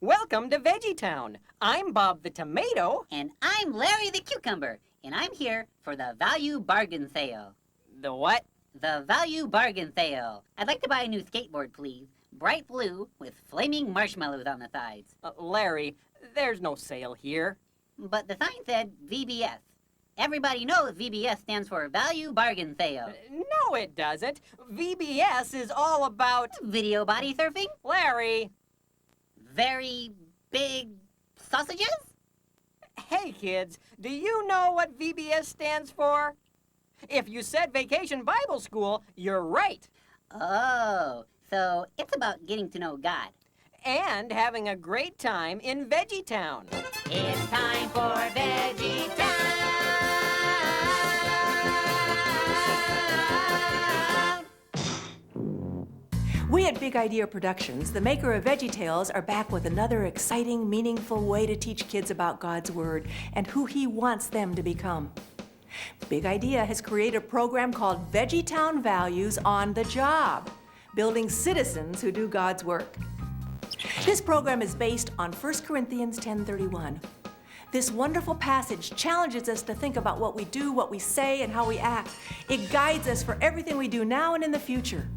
Welcome to VeggieTown. I'm Bob the Tomato. And I'm Larry the Cucumber, and I'm here for the Value Bargain Sale. The what? The Value Bargain Sale. I'd like to buy a new skateboard, please. Bright blue with flaming marshmallows on the sides. Larry, there's no sale here. But the sign said VBS. Everybody knows VBS stands for Value Bargain Sale. No, it doesn't. VBS is all about... Video body surfing? Larry! Very big sausages? Hey, kids, do you know what VBS stands for? If you said Vacation Bible School, you're right. Oh, so it's about getting to know God. And having a great time in VeggieTown. It's time for VeggieTown! We at Big Idea Productions, the maker of VeggieTales, are back with another exciting, meaningful way to teach kids about God's Word and who He wants them to become. Big Idea has created a program called VeggieTown Values on the Job, building citizens who do God's work. This program is based on 1 Corinthians 10:31. This wonderful passage challenges us to think about what we do, what we say, and how we act. It guides us for everything we do now and in the future.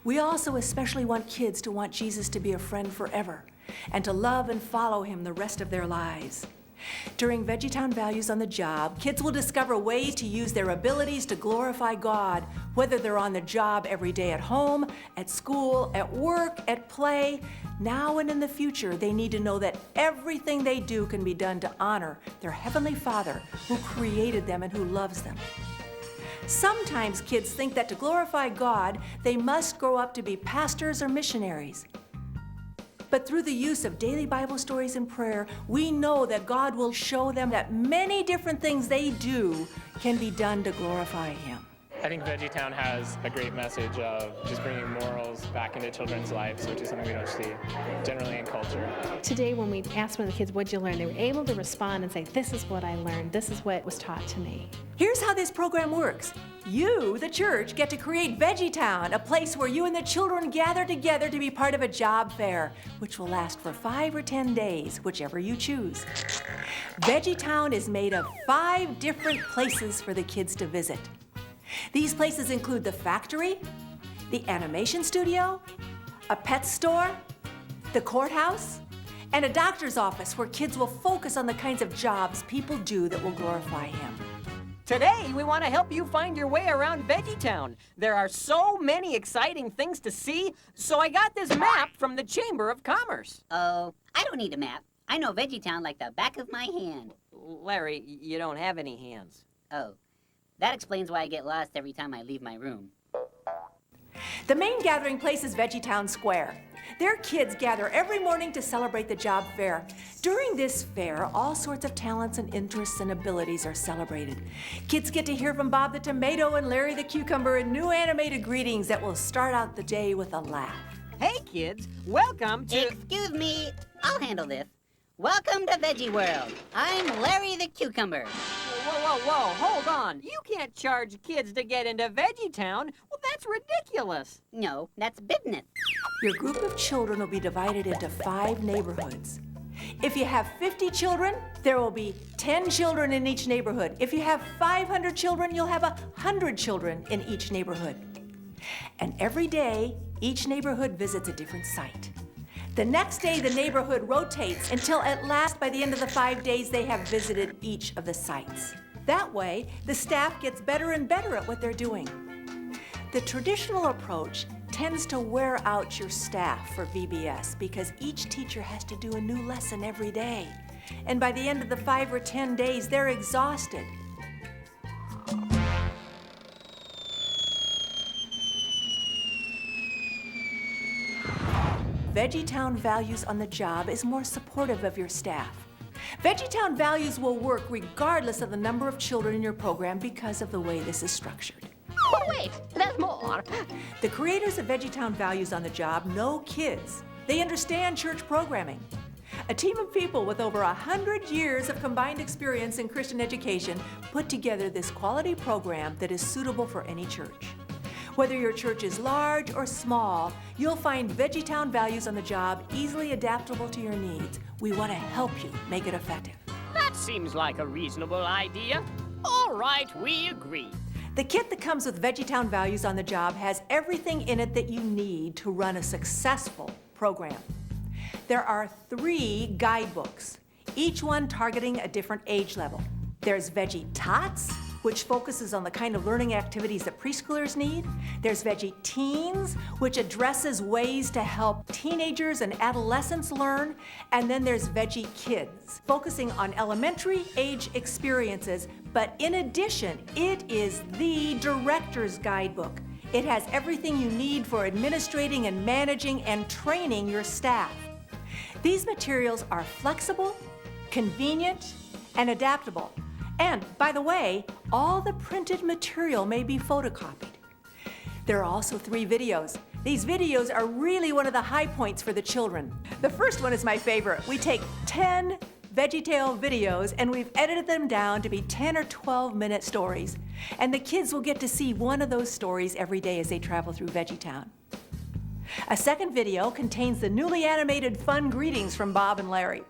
We also especially want kids to want Jesus to be a friend forever and to love and follow Him the rest of their lives. During VeggieTown Values on the Job, kids will discover ways to use their abilities to glorify God, whether they're on the job every day at home, at school, at work, at play. Now and in the future, they need to know that everything they do can be done to honor their Heavenly Father who created them and who loves them. Sometimes kids think that to glorify God, they must grow up to be pastors or missionaries. But through the use of daily Bible stories and prayer, we know that God will show them that many different things they do can be done to glorify Him. I think VeggieTown has a great message of just bringing morals back into children's lives, which is something we don't see generally in culture. Today when we asked one of the kids, what'd you learn? They were able to respond and say, this is what I learned, this is what was taught to me. Here's how this program works. You, the church, get to create VeggieTown, a place where you and the children gather together to be part of a job fair, which will last for 5 or 10 days, whichever you choose. VeggieTown is made of 5 different places for the kids to visit. These places include the factory, the animation studio, a pet store, the courthouse, and a doctor's office where kids will focus on the kinds of jobs people do that will glorify Him. Today, we want to help you find your way around VeggieTown. There are so many exciting things to see, so I got this map from the Chamber of Commerce. Oh, I don't need a map. I know VeggieTown like the back of my hand. Larry, you don't have any hands. Oh, that explains why I get lost every time I leave my room. The main gathering place is VeggieTown Square. Their kids gather every morning to celebrate the job fair. During this fair, all sorts of talents and interests and abilities are celebrated. Kids get to hear from Bob the Tomato and Larry the Cucumber in new animated greetings that will start out the day with a laugh. Hey, kids, welcome to... Excuse me, I'll handle this. Welcome to Veggie World. I'm Larry the Cucumber. Whoa, hold on. You can't charge kids to get into VeggieTown. Well, that's ridiculous. No, that's business. Your group of children will be divided into 5 neighborhoods. If you have 50 children, there will be 10 children in each neighborhood. If you have 500 children, you'll have 100 children in each neighborhood. And every day, each neighborhood visits a different site. The next day, the neighborhood rotates until at last, by the end of the 5 days, they have visited each of the sites. That way, the staff gets better and better at what they're doing. The traditional approach tends to wear out your staff for VBS because each teacher has to do a new lesson every day. And by the end of the 5 or 10 days, they're exhausted. VeggieTown Values on the Job is more supportive of your staff. VeggieTown Values will work regardless of the number of children in your program because of the way this is structured. But wait, there's more. The creators of VeggieTown Values on the Job know kids. They understand church programming. A team of people with over 100 years of combined experience in Christian education put together this quality program that is suitable for any church. Whether your church is large or small, you'll find VeggieTown Values on the job easily adaptable to your needs. We want to help you make it effective. That seems like a reasonable idea. All right, we agree. The kit that comes with VeggieTown Values on the job has everything in it that you need to run a successful program. There are 3 guidebooks, each one targeting a different age level. There's Veggie Tots, which focuses on the kind of learning activities that preschoolers need. There's Veggie Teens, which addresses ways to help teenagers and adolescents learn. And then there's Veggie Kids, focusing on elementary age experiences. But in addition, it is the director's guidebook. It has everything you need for administrating and managing and training your staff. These materials are flexible, convenient, and adaptable. And, by the way, all the printed material may be photocopied. There are also 3 videos. These videos are really one of the high points for the children. The first one is my favorite. We take 10 VeggieTale videos and we've edited them down to be 10 or 12-minute stories. And the kids will get to see one of those stories every day as they travel through VeggieTown. A second video contains the newly animated fun greetings from Bob and Larry.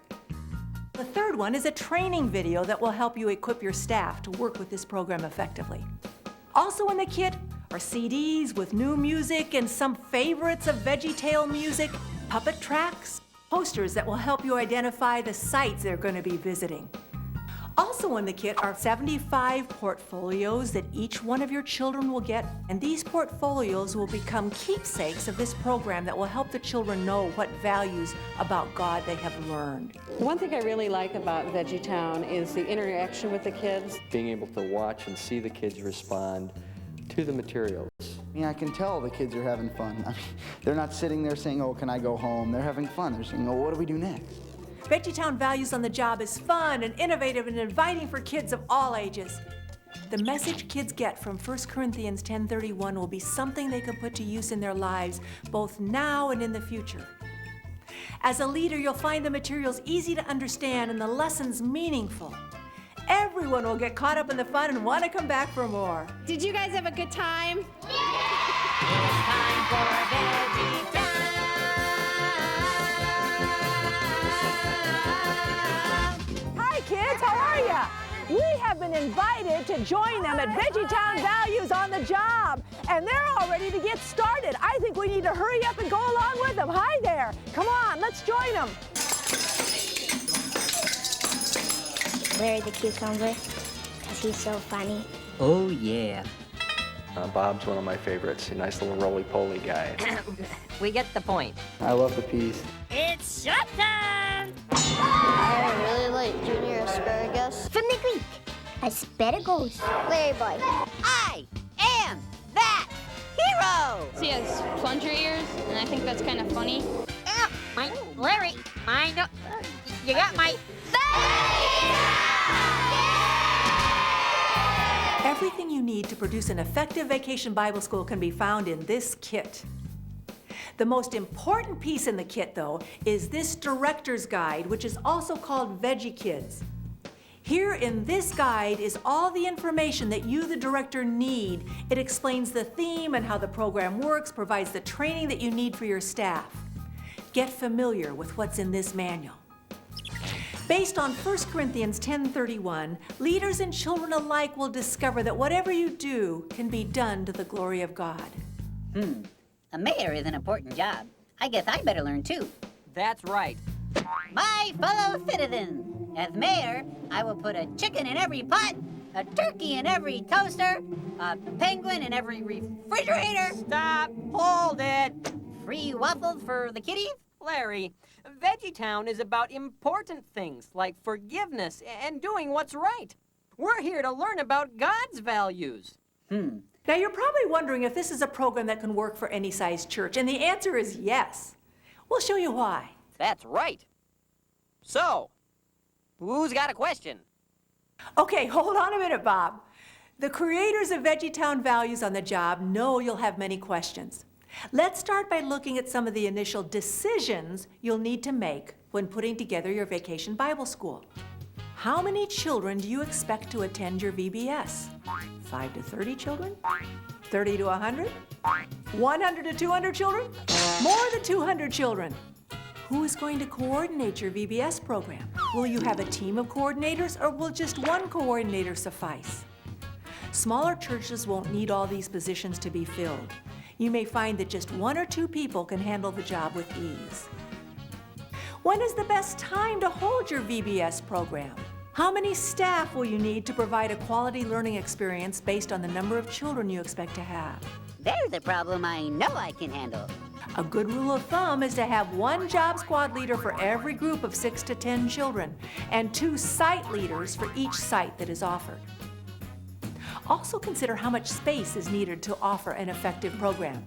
The third one is a training video that will help you equip your staff to work with this program effectively. Also in the kit are CDs with new music and some favorites of VeggieTale music, puppet tracks, posters that will help you identify the sites they're going to be visiting. Also in the kit are 75 portfolios that each one of your children will get, and these portfolios will become keepsakes of this program that will help the children know what values about God they have learned. One thing I really like about VeggieTown is the interaction with the kids. Being able to watch and see the kids respond to the materials. I can tell the kids are having fun. They're not sitting there saying, oh, can I go home? They're having fun. They're saying, oh, what do we do next? VeggieTown Values on the job is fun and innovative and inviting for kids of all ages. The message kids get from 1 Corinthians 10:31 will be something they can put to use in their lives, both now and in the future. As a leader, you'll find the materials easy to understand and the lessons meaningful. Everyone will get caught up in the fun and want to come back for more. Did you guys have a good time? It's time for VeggieTown. Hi kids, how are ya? We have been invited to join them at VeggieTown Values on the job, and they're all ready to get started. I think we need to hurry up and go along with them. Hi there. Come on, let's join them. Larry the cucumber, because he's so funny. Oh, yeah. Bob's one of my favorites, a nice little roly-poly guy. We get the point. I love the peas. It's showtime! I really like junior asparagus. From the Greek, asparagus. Larry boy. I am that hero! He has plunger ears, and I think that's kind of funny. Larry, I know. You got my... Everything you need to produce an effective vacation Bible school can be found in this kit. The most important piece in the kit, though, is this director's guide, which is also called Veggie Kids. Here in this guide is all the information that you, the director, need. It explains the theme and how the program works, provides the training that you need for your staff. Get familiar with what's in this manual. Based on 1 Corinthians 10:31, leaders and children alike will discover that whatever you do can be done to the glory of God. A mayor is an important job. I guess I better learn too. That's right. My fellow citizens, as mayor, I will put a chicken in every pot, a turkey in every toaster, a penguin in every refrigerator. Stop! Hold it! Free waffles for the kiddies? Larry, VeggieTown is about important things like forgiveness and doing what's right. We're here to learn about God's values. Now you're probably wondering if this is a program that can work for any size church, and the answer is yes. We'll show you why. That's right. So, who's got a question? Okay, hold on a minute, Bob. The creators of VeggieTown Values on the job know you'll have many questions. Let's start by looking at some of the initial decisions you'll need to make when putting together your vacation Bible school. How many children do you expect to attend your VBS? 5 to 30 children? 30 to 100? 100 to 200 children? More than 200 children. Who is going to coordinate your VBS program? Will you have a team of coordinators, or will just one coordinator suffice? Smaller churches won't need all these positions to be filled. You may find that just 1 or 2 people can handle the job with ease. When is the best time to hold your VBS program? How many staff will you need to provide a quality learning experience based on the number of children you expect to have? There's a problem I know I can handle. A good rule of thumb is to have 1 job squad leader for every group of 6 to 10 children, and 2 site leaders for each site that is offered. Also consider how much space is needed to offer an effective program.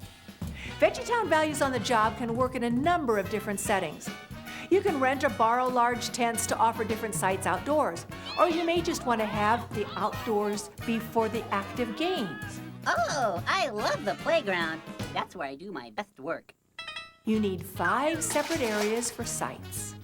VeggieTown Values on the Job can work in a number of different settings. You can rent or borrow large tents to offer different sites outdoors, or you may just want to have the outdoors be for the active games. Oh, I love the playground. That's where I do my best work. You need 5 separate areas for sites.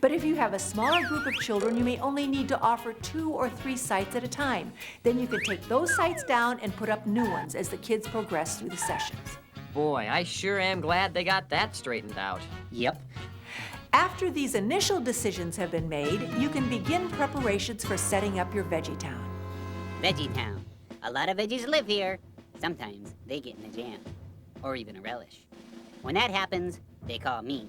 But if you have a smaller group of children, you may only need to offer 2 or 3 sites at a time. Then you can take those sites down and put up new ones as the kids progress through the sessions. Boy, I sure am glad they got that straightened out. Yep. After these initial decisions have been made, you can begin preparations for setting up your VeggieTown. VeggieTown. A lot of veggies live here. Sometimes they get in a jam, or even a relish. When that happens, they call me.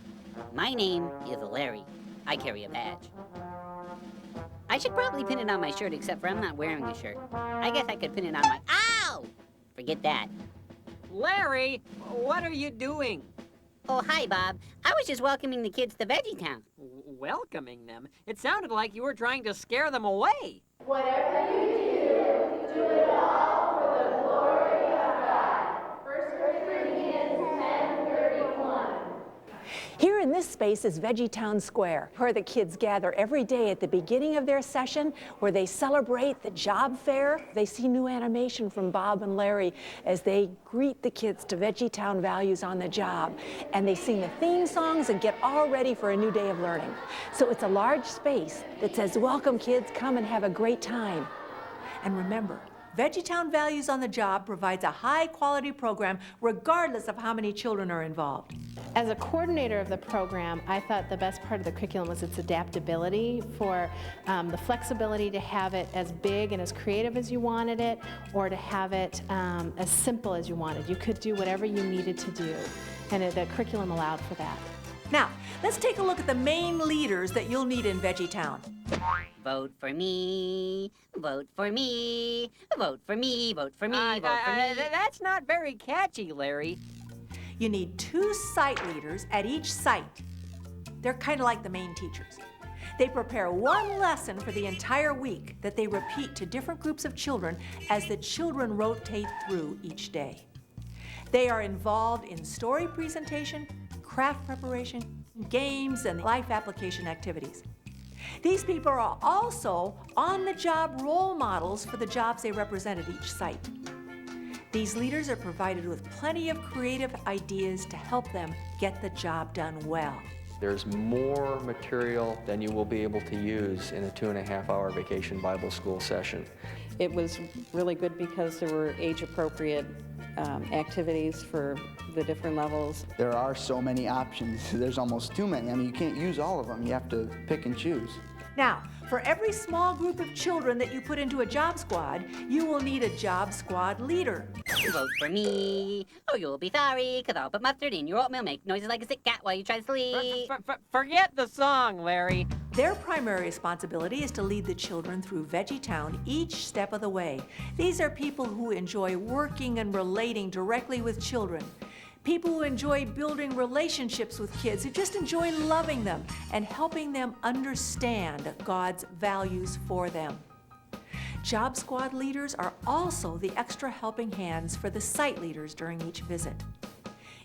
My name is Larry. I carry a badge. I should probably pin it on my shirt, except for I'm not wearing a shirt. I guess I could pin it on my... Ow! Forget that. Larry, what are you doing? Oh, hi, Bob. I was just welcoming the kids to VeggieTown. Welcoming them? It sounded like you were trying to scare them away. Whatever you do it all for the glory of God. 1 Corinthians 10:31. Here in this space is VeggieTown Square, where the kids gather every day at the beginning of their session, where they celebrate the job fair. They see new animation from Bob and Larry as they greet the kids to VeggieTown Values on the Job. And they sing the theme songs and get all ready for a new day of learning. So it's a large space that says, welcome kids, come and have a great time. And remember, VeggieTown Values on the Job provides a high-quality program regardless of how many children are involved. As a coordinator of the program, I thought the best part of the curriculum was its adaptability, for the flexibility to have it as big and as creative as you wanted it, or to have it as simple as you wanted. You could do whatever you needed to do, and the curriculum allowed for that. Now, let's take a look at the main leaders that you'll need in VeggieTown. Vote for me, vote for me, vote for me, vote for me, vote for me. That's not very catchy, Larry. You need 2 site leaders at each site. They're kind of like the main teachers. They prepare 1 lesson for the entire week that they repeat to different groups of children as the children rotate through each day. They are involved in story presentation, craft preparation, games, and life application activities. These people are also on-the-job role models for the jobs they represent at each site. These leaders are provided with plenty of creative ideas to help them get the job done well. There's more material than you will be able to use in a 2.5-hour vacation Bible school session. It was really good because there were age-appropriate activities for the different levels. There are so many options. There's almost too many. I mean, you can't use all of them. You have to pick and choose. Now, for every small group of children that you put into a job squad, you will need a job squad leader. Vote for me, or you'll be sorry, 'cause I'll put mustard in your oatmeal, make noises like a sick cat while you try to sleep. Forget the song, Larry. Their primary responsibility is to lead the children through VeggieTown each step of the way. These are people who enjoy working and relating directly with children. People who enjoy building relationships with kids, who just enjoy loving them and helping them understand God's values for them. Job squad leaders are also the extra helping hands for the site leaders during each visit.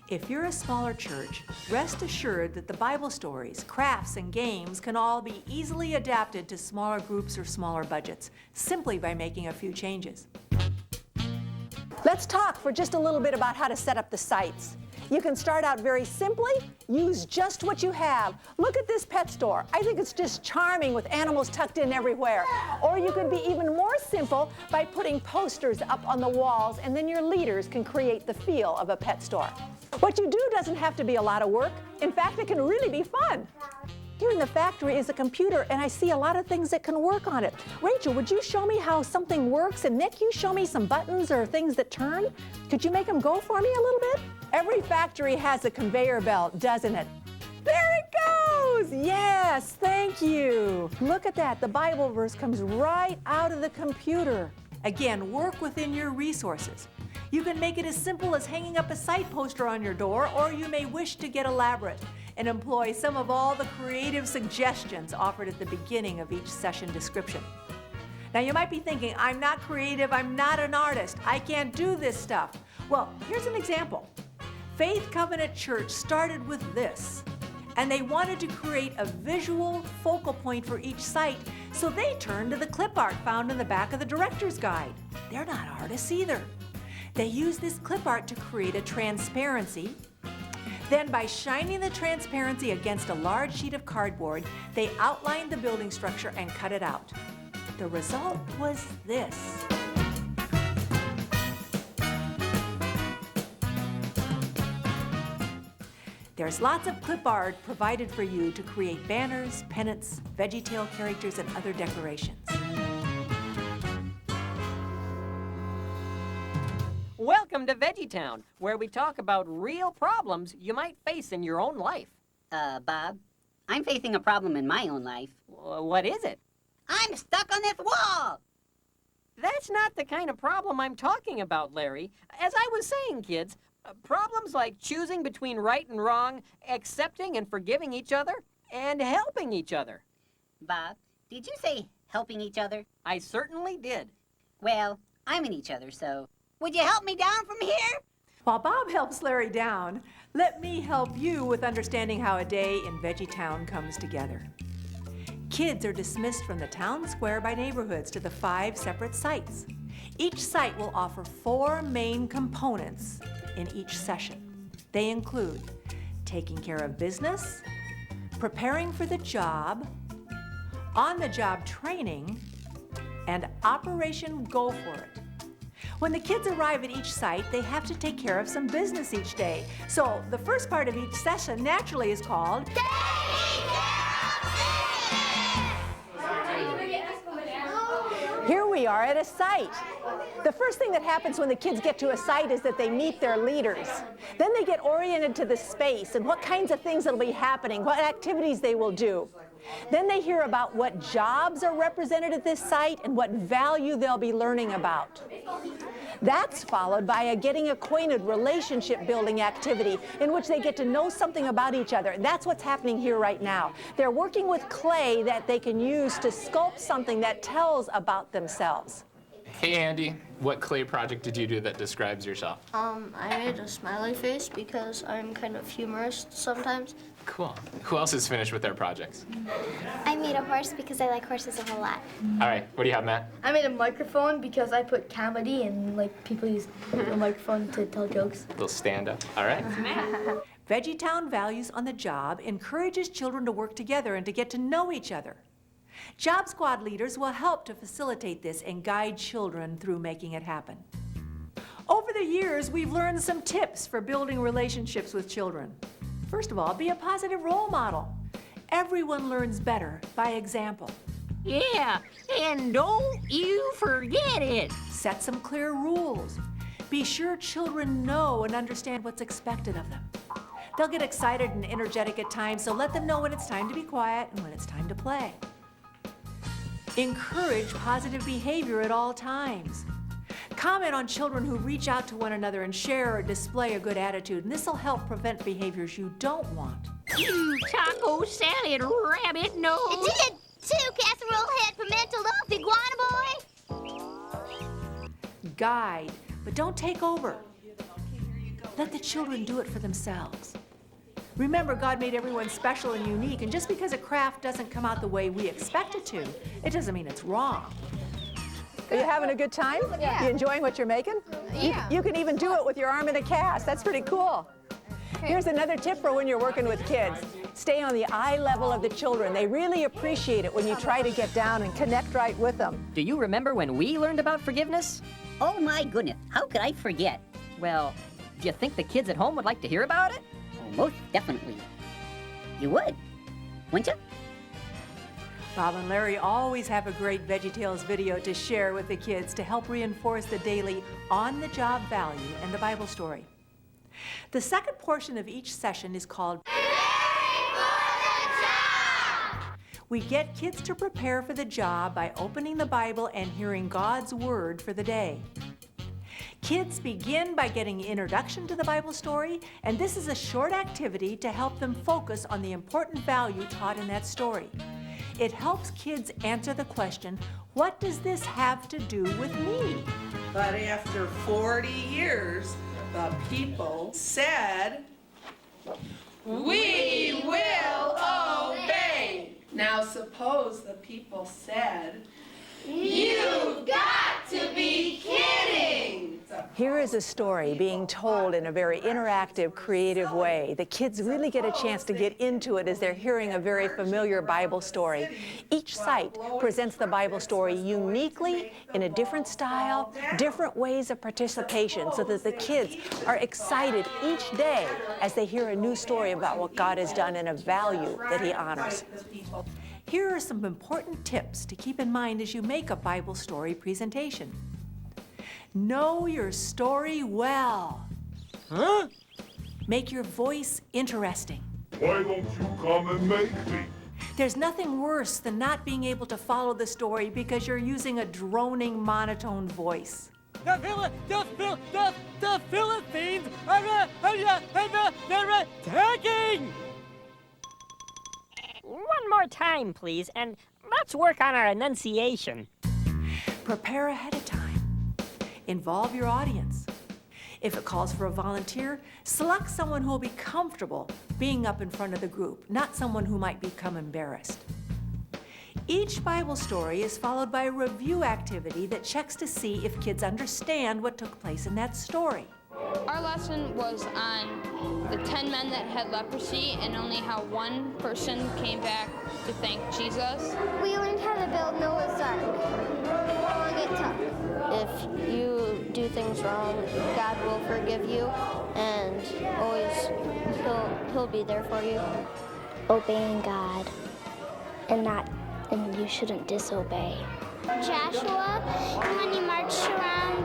If you're a smaller church, rest assured that the Bible stories, crafts, and games can all be easily adapted to smaller groups or smaller budgets, simply by making a few changes. Let's talk for just a little bit about how to set up the sites. You can start out very simply, use just what you have. Look at this pet store. I think it's just charming with animals tucked in everywhere. Or you can be even more simple by putting posters up on the walls, and then your leaders can create the feel of a pet store. What you do doesn't have to be a lot of work. In fact, it can really be fun. Here in the factory is a computer, and I see a lot of things that can work on it. Rachel, would you show me how something works? And Nick, you show me some buttons or things that turn? Could you make them go for me a little bit? Every factory has a conveyor belt, doesn't it? There it goes! Yes, thank you. Look at that. The Bible verse comes right out of the computer. Again, work within your resources. You can make it as simple as hanging up a site poster on your door, or you may wish to get elaborate and employ some of all the creative suggestions offered at the beginning of each session description. Now you might be thinking, I'm not creative, I'm not an artist, I can't do this stuff. Well, here's an example. Faith Covenant Church started with this, and they wanted to create a visual focal point for each site, so they turned to the clip art found in the back of the director's guide. They're not artists either. They used this clip art to create a transparency. Then by shining the transparency against a large sheet of cardboard, they outlined the building structure and cut it out. The result was this. There's lots of clip art provided for you to create banners, pennants, VeggieTale characters, and other decorations. Welcome to VeggieTown, where we talk about real problems you might face in your own life. Bob, I'm facing a problem in my own life. What is it? I'm stuck on this wall! That's not the kind of problem I'm talking about, Larry. As I was saying, kids, problems like choosing between right and wrong, accepting and forgiving each other, and helping each other. Bob, did you say helping each other? I certainly did. Well, I'm in each other, so would you help me down from here? While Bob helps Larry down, let me help you with understanding how a day in VeggieTown comes together. Kids are dismissed from the town square by neighborhoods to the 5 separate sites. Each site will offer 4 main components in each session. They include taking care of business, preparing for the job, on-the-job training, and Operation Go For It. When the kids arrive at each site, they have to take care of some business each day. So the first part of each session naturally is called Here we are at a site. The first thing that happens when the kids get to a site is that they meet their leaders. Then they get oriented to the space and what kinds of things will be happening, what activities they will do. Then they hear about what jobs are represented at this site and what value they'll be learning about. That's followed by a getting acquainted relationship building activity in which they get to know something about each other. That's what's happening here right now. They're working with clay that they can use to sculpt something that tells about themselves. Hey Andy, what clay project did you do that describes yourself? I made a smiley face because I'm kind of humorous sometimes. Cool. Who else is finished with their projects? I made a horse because I like horses a whole lot. All right, what do you have, Matt? I made a microphone because I put comedy and like people use a microphone to tell jokes. A little stand-up. All right. VeggieTown Values on the Job encourages children to work together and to get to know each other. Job Squad leaders will help to facilitate this and guide children through making it happen. Over the years, we've learned some tips for building relationships with children. First of all, be a positive role model. Everyone learns better by example. Yeah, and don't you forget it. Set some clear rules. Be sure children know and understand what's expected of them. They'll get excited and energetic at times, so let them know when it's time to be quiet and when it's time to play. Encourage positive behavior at all times. Comment on children who reach out to one another and share or display a good attitude, and this will help prevent behaviors you don't want. You taco salad rabbit nose. It's it, 2 casserole head pimento loaf iguana boy. Guide, but don't take over. Let the children do it for themselves. Remember, God made everyone special and unique, and just because a craft doesn't come out the way we expect it to, it doesn't mean it's wrong. Are you having a good time? Yeah. You enjoying what you're making? Yeah. You can even do it with your arm in a cast. That's pretty cool. Here's another tip for when you're working with kids. Stay on the eye level of the children. They really appreciate it when you try to get down and connect right with them. Do you remember when we learned about forgiveness? Oh my goodness, how could I forget? Well, do you think the kids at home would like to hear about it? Oh, most definitely. You would, wouldn't you? Bob and Larry always have a great VeggieTales video to share with the kids to help reinforce the daily on-the-job value and the Bible story. The second portion of each session is called We get kids to prepare for the job by opening the Bible and hearing God's Word for the day. Kids begin by getting an introduction to the Bible story, and this is a short activity to help them focus on the important value taught in that story. It helps kids answer the question, what does this have to do with me? But after 40 years, the people said, "We will obey." Now suppose the people said, "You've got to be kidding." Here is a story being told in a very interactive, creative way. The kids really get a chance to get into it as they're hearing a very familiar Bible story. Each site presents the Bible story uniquely, in a different style, different ways of participation, so that the kids are excited each day as they hear a new story about what God has done and a value that He honors. Here are some important tips to keep in mind as you make a Bible story presentation. Know your story well. Huh? Make your voice interesting. Why don't you come and make me? There's nothing worse than not being able to follow the story because you're using a droning monotone voice. The Philippines they're attacking! One more time, please, and let's work on our enunciation. Prepare ahead of time. Involve your audience. If it calls for a volunteer, select someone who will be comfortable being up in front of the group, not someone who might become embarrassed. Each Bible story is followed by a review activity that checks to see if kids understand what took place in that story. Our lesson was on the 10 men that had leprosy and only how one person came back to thank Jesus. We learned how to build Noah's Ark. We'll get tough. If you do things wrong, God will forgive you, and always He'll be there for you. Obeying God, and you shouldn't disobey. Joshua, when he marched around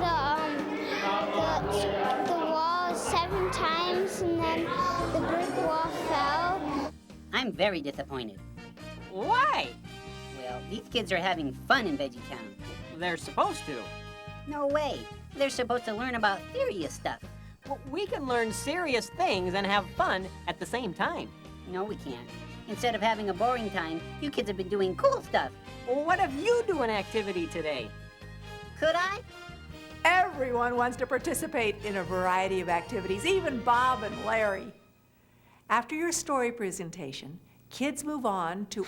the wall 7 times, and then the brick wall fell. I'm very disappointed. Why? Well, these kids are having fun in VeggieTown. They're supposed to. No way. They're supposed to learn about serious stuff. Well, we can learn serious things and have fun at the same time. No, we can't. Instead of having a boring time, you kids have been doing cool stuff. Well, what if you do an activity today? Could I? Everyone wants to participate in a variety of activities, even Bob and Larry. After your story presentation, kids move on to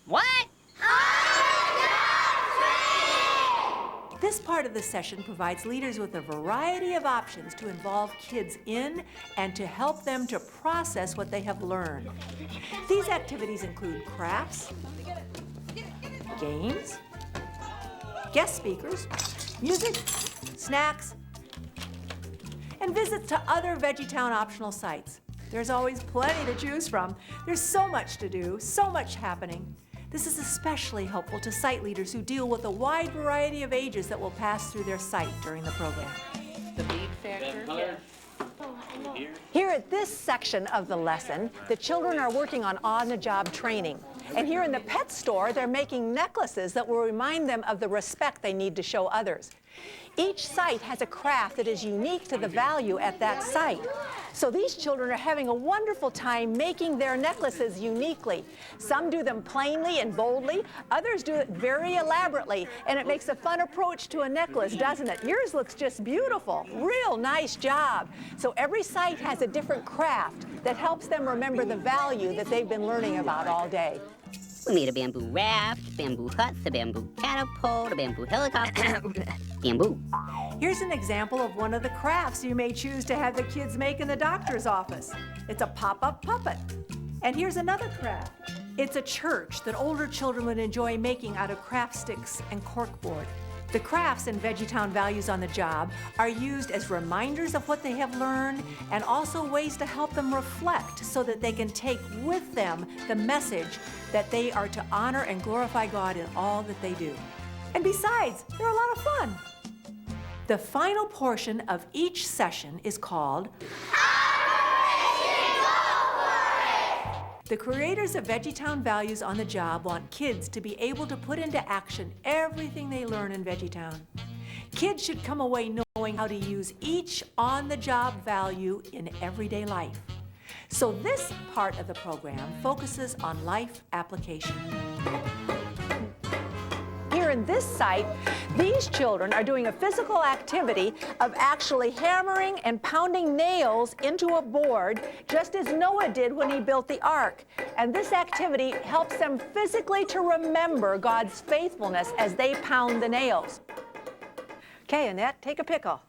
What? This part of the session provides leaders with a variety of options to involve kids in and to help them to process what they have learned. These activities include crafts, games, guest speakers, music, snacks, and visits to other VeggieTown optional sites. There's always plenty to choose from. There's so much to do, so much happening. This is especially helpful to site leaders who deal with a wide variety of ages that will pass through their site during the program. The bead factor. Here at this section of the lesson, the children are working on-the-job training. And here in the pet store, they're making necklaces that will remind them of the respect they need to show others. Each site has a craft that is unique to the value at that site. So these children are having a wonderful time making their necklaces uniquely. Some do them plainly and boldly, others do it very elaborately, and it makes a fun approach to a necklace, doesn't it? Yours looks just beautiful. Real nice job. So every site has a different craft that helps them remember the value that they've been learning about all day. We made a bamboo raft, bamboo huts, a bamboo catapult, a bamboo helicopter. Bamboo. Here's an example of one of the crafts you may choose to have the kids make in the doctor's office. It's a pop-up puppet. And here's another craft. It's a church that older children would enjoy making out of craft sticks and corkboard. The crafts in VeggieTown Values on the Job are used as reminders of what they have learned and also ways to help them reflect so that they can take with them the message that they are to honor and glorify God in all that they do. And besides, they're a lot of fun. The final portion of each session is called The creators of VeggieTown Values on the Job want kids to be able to put into action everything they learn in VeggieTown. Kids should come away knowing how to use each on-the-job value in everyday life. So this part of the program focuses on life application. Here in this site, these children are doing a physical activity of actually hammering and pounding nails into a board, just as Noah did when he built the ark. And this activity helps them physically to remember God's faithfulness as they pound the nails. Okay, Annette, take a pickle.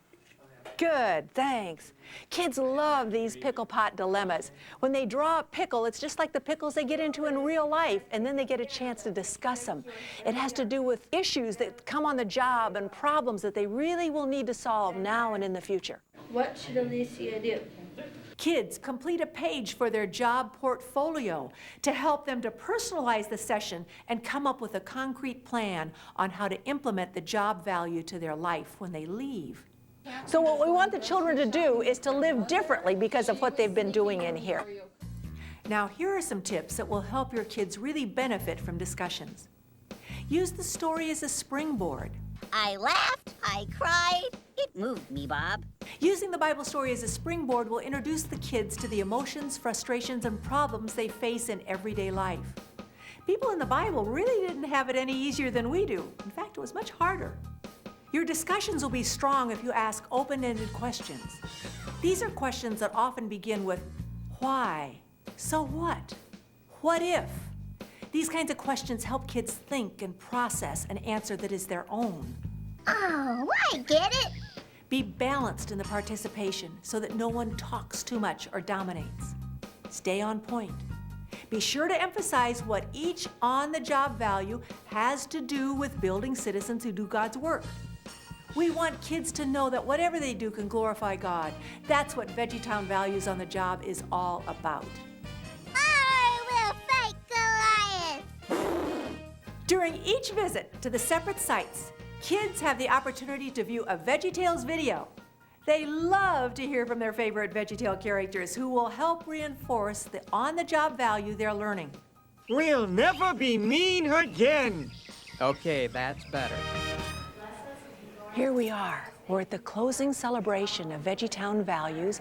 Good, thanks. Kids love these pickle pot dilemmas. When they draw a pickle, it's just like the pickles they get into in real life, and then they get a chance to discuss them. It has to do with issues that come on the job and problems that they really will need to solve now and in the future. What should Alicia do? Kids complete a page for their job portfolio to help them to personalize the session and come up with a concrete plan on how to implement the job value to their life when they leave. So what we want the children to do is to live differently because of what they've been doing in here. Now, here are some tips that will help your kids really benefit from discussions. Use the story as a springboard. I laughed, I cried, it moved me, Bob. Using the Bible story as a springboard will introduce the kids to the emotions, frustrations, and problems they face in everyday life. People in the Bible really didn't have it any easier than we do. In fact, it was much harder. Your discussions will be strong if you ask open-ended questions. These are questions that often begin with, why? So what if? These kinds of questions help kids think and process an answer that is their own. Oh, I get it. Be balanced in the participation so that no one talks too much or dominates. Stay on point. Be sure to emphasize what each on-the-job value has to do with building citizens who do God's work. We want kids to know that whatever they do can glorify God. That's what VeggieTown Values on the Job is all about. I will fight Goliath. During each visit to the separate sites, kids have the opportunity to view a VeggieTales video. They love to hear from their favorite VeggieTale characters who will help reinforce the on-the-job value they're learning. We'll never be mean again. Okay, that's better. Here we are. We're at the closing celebration of VeggieTown Values.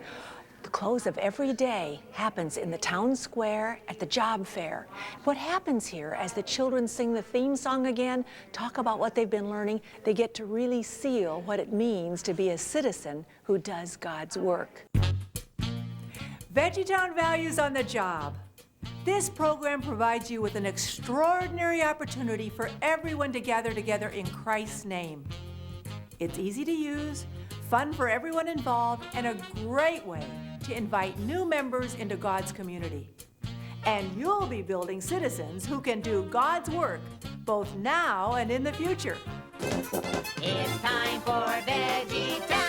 The close of every day happens in the town square at the job fair. What happens here as the children sing the theme song again, talk about what they've been learning, they get to really seal what it means to be a citizen who does God's work. VeggieTown Values on the Job. This program provides you with an extraordinary opportunity for everyone to gather together in Christ's name. It's easy to use, fun for everyone involved, and a great way to invite new members into God's community. And you'll be building citizens who can do God's work both now and in the future. It's time for VeggieTales.